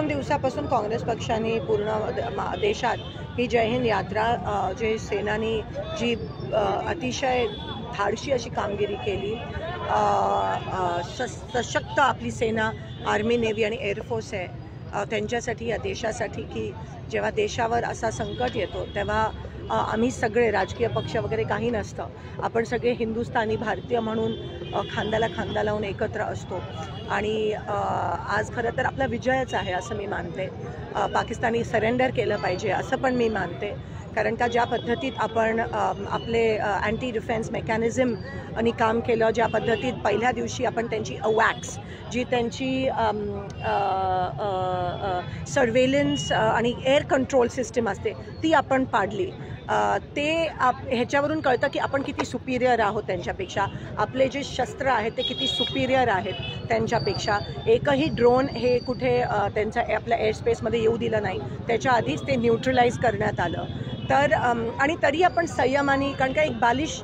2 दिवसापासून काँग्रेस पक्षाने पूर्ण देशात ही जय हिंद यात्रा जे सेनानी जी अतिशय धाडशी अशी कामगिरी केली, सशक्त आपली सेना आर्मी नेव्ही आणि एअरफोर्स आहे त्यांच्यासाठी, या देशासाठी, की जेव्हा देशावर असा संकट येतो तेव्हा आम्ही सगळे राजकीय पक्ष वगैरे काही नसतं, आपण सगळे हिंदुस्थानी भारतीय म्हणून खांद्याला खांदा लावून एकत्र असतो. आणि आज खरं तर आपला विजयच आहे असं मी मानते. पाकिस्तानी सरेंडर केलं पाहिजे असं पण मी मानते, कारण का ज्या पद्धतीत आपण आपले अँटी डिफेन्स मेकॅनिझम आणि काम केलं, ज्या पद्धतीत पहिल्या दिवशी आपण त्यांची अवॅक्स जी त्यांची सर्वेलन्स आणि एअर कंट्रोल सिस्टीम असते ती आपण पाडली, ते ह्याच्यावरून कळतं की आपण किती सुपिरियर आहोत त्यांच्यापेक्षा. आपले जे शस्त्र आहेत ते किती सुपिरियर आहेत त्यांच्यापेक्षा. एकही ड्रोन हे कुठे त्यांच्या आपल्या एअरस्पेसमध्ये येऊ दिलं नाही, त्याच्या आधीच ते न्यूट्रलाइज करण्यात आलं. तर आणि तरी आपण संयमाने, कारण का एक बालिश